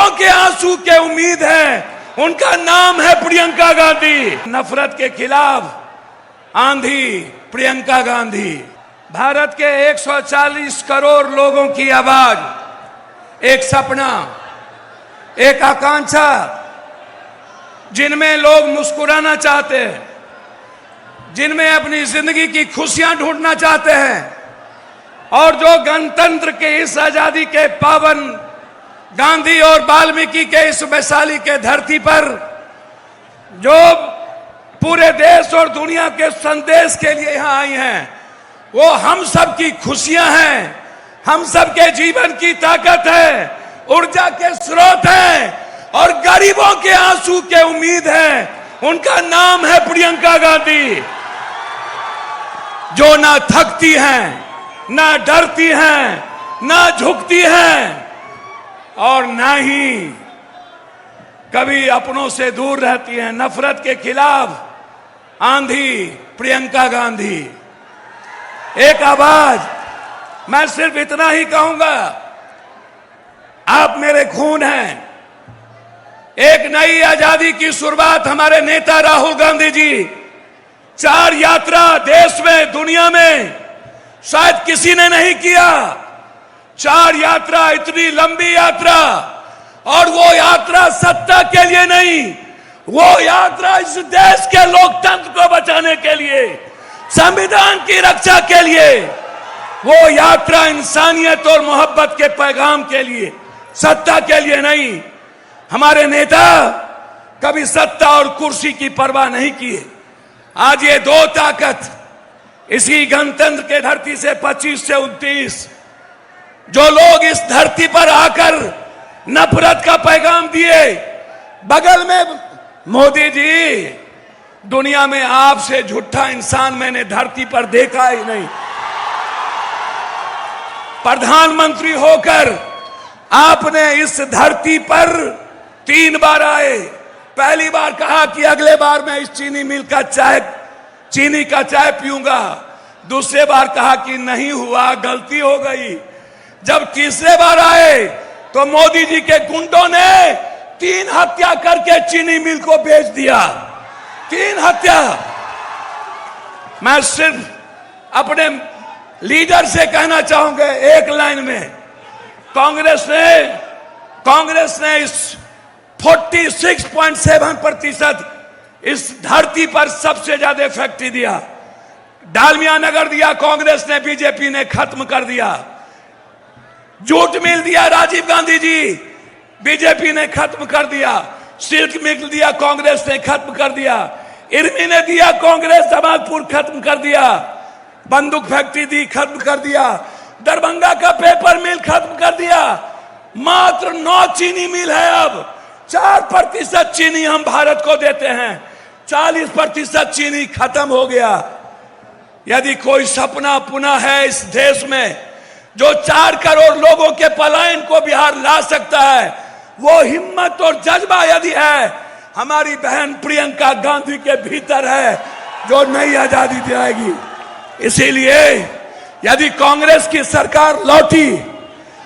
गरीबों के आंसू के उम्मीद है, उनका नाम है प्रियंका गांधी। नफरत के खिलाफ आंधी प्रियंका गांधी। भारत के 140 करोड़ लोगों की आवाज, एक सपना, एक आकांक्षा, जिनमें लोग मुस्कुराना चाहते हैं, जिनमें अपनी जिंदगी की खुशियां ढूंढना चाहते हैं, और जो गणतंत्र के इस आजादी के पावन गांधी और वाल्मीकि के इस वैशाली के धरती पर जो पूरे देश और दुनिया के संदेश के लिए यहां आई हैं, वो हम सब की खुशियां हैं, हम सब के जीवन की ताकत है, ऊर्जा के स्रोत है, और गरीबों के आंसू के उम्मीद है। उनका नाम है प्रियंका गांधी, जो ना थकती हैं, ना डरती हैं, ना झुकती हैं, और ना ही कभी अपनों से दूर रहती हैं। नफरत के खिलाफ आंधी प्रियंका गांधी। एक आवाज, मैं सिर्फ इतना ही कहूंगा, आप मेरे खून हैं। एक नई आजादी की शुरुआत हमारे नेता राहुल गांधी जी 4 यात्रा देश में, दुनिया में शायद किसी ने नहीं किया। 4 यात्रा, इतनी लंबी यात्रा, और वो यात्रा सत्ता के लिए नहीं, वो यात्रा इस देश के लोकतंत्र को बचाने के लिए, संविधान की रक्षा के लिए, वो यात्रा इंसानियत और मोहब्बत के पैगाम के लिए, सत्ता के लिए नहीं। हमारे नेता कभी सत्ता और कुर्सी की परवाह नहीं किए। आज ये 2 ताकत इसी गणतंत्र के धरती से 25 से 29 जो लोग इस धरती पर आकर नफरत का पैगाम दिए। बगल में मोदी जी, दुनिया में आपसे झूठा इंसान मैंने धरती पर देखा ही नहीं। प्रधानमंत्री होकर आपने इस धरती पर 3 बार आए। पहली बार कहा कि अगले बार मैं इस चीनी का चाय पीऊंगा। दूसरे बार कहा कि नहीं हुआ, गलती हो गई। जब तीसरे बार आए तो मोदी जी के गुंडों ने 3 हत्या करके चीनी मिल को बेच दिया। 3 हत्या। मैं सिर्फ अपने लीडर से कहना चाहूंगा एक लाइन में, कांग्रेस ने इस 46.7% इस धरती पर सबसे ज्यादा फैक्ट्री दिया। डालमिया नगर दिया कांग्रेस ने, बीजेपी ने खत्म कर दिया। जूट मिल दिया राजीव गांधी जी, बीजेपी ने खत्म कर दिया। सिल्क मिल दिया कांग्रेस ने, खत्म कर दिया। इर्मी ने दिया कांग्रेस, जमालपुर खत्म कर दिया। बंदूक फैक्ट्री दी, खत्म कर दिया। दरभंगा का पेपर मिल खत्म कर दिया। मात्र 9 चीनी मिल है। अब 4% चीनी हम भारत को देते हैं। 40% चीनी खत्म हो गया। यदि कोई सपना पुनः है इस देश में जो 4 करोड़ लोगों के पलायन को बिहार ला सकता है, वो हिम्मत और जज्बा यदि है, हमारी बहन प्रियंका गांधी के भीतर है, जो नई आजादी दिलाएगी। इसीलिए यदि कांग्रेस की सरकार लौटी,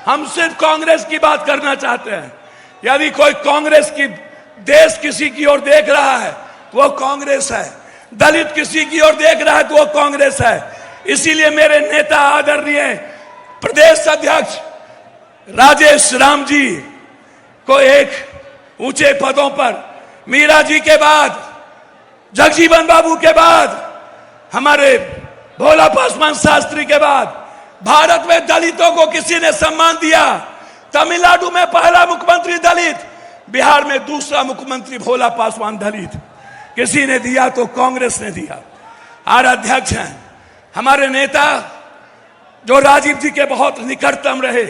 हम सिर्फ कांग्रेस की बात करना चाहते हैं। यदि कोई कांग्रेस की देश किसी की ओर देख रहा है तो वो कांग्रेस है। दलित किसी की ओर देख रहा है तो वो कांग्रेस है। इसीलिए मेरे नेता आदरणीय प्रदेश अध्यक्ष राजेश राम जी को एक ऊंचे पदों पर, मीरा जी के बाद, जगजीवन बाबू के बाद, हमारे भोला पासवान शास्त्री के बाद भारत में दलितों को किसी ने सम्मान दिया। तमिलनाडु में पहला मुख्यमंत्री दलित, बिहार में दूसरा मुख्यमंत्री भोला पासवान दलित। किसी ने दिया तो कांग्रेस ने दिया। और अध्यक्ष हैं हमारे नेता जो राजीव जी के बहुत निकटतम रहे,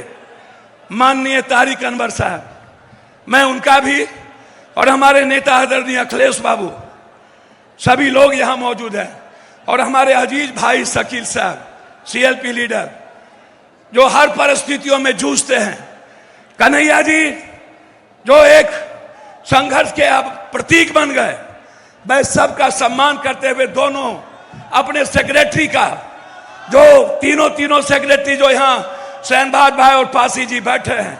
माननीय तारिक अनवर साहब। मैं उनका भी, और हमारे नेता आदरणीय अखिलेश बाबू, सभी लोग यहां मौजूद हैं, और हमारे अजीज भाई शकील साहब, सीएलपी लीडर, जो हर परिस्थितियों में जूझते हैं। कन्हैया जी जो एक संघर्ष के अब प्रतीक बन गए। मैं सबका सम्मान करते हुए दोनों अपने सेक्रेटरी का, जो तीनों सेक्रेटरी जो यहाँ शहनबाज भाई और पासी जी बैठे हैं,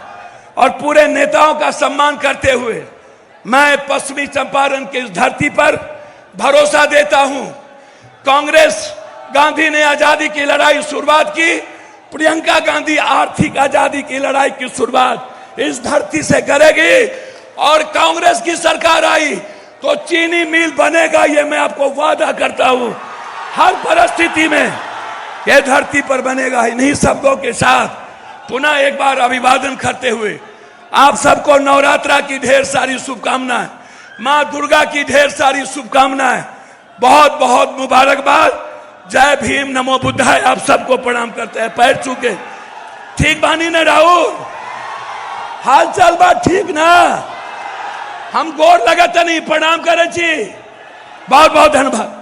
और पूरे नेताओं का सम्मान करते हुए मैं पश्चिमी चंपारण की इस धरती पर भरोसा देता हूं। कांग्रेस, गांधी ने आजादी की लड़ाई शुरुआत की, प्रियंका गांधी आर्थिक आजादी की लड़ाई की शुरुआत इस धरती से करेगी। और कांग्रेस की सरकार आई तो चीनी मिल बनेगा, ये मैं आपको वादा करता हूं। हर परिस्थिति में यह धरती पर बनेगा। इन्हीं शब्दों के साथ पुनः एक बार अभिवादन करते हुए आप सबको नवरात्रा की ढेर सारी शुभकामनाएं, मां दुर्गा की ढेर सारी शुभकामनाएं, बहुत बहुत मुबारकबाद। जय भीम, नमो बुद्धाय। आप सबको प्रणाम करते हैं, पैर छूके। ठीक बानी ना राहुल? हाल चाल बात ठीक ना? हम गोर लगत नहीं, प्रणाम करे छी। बहुत बहुत धन्यवाद।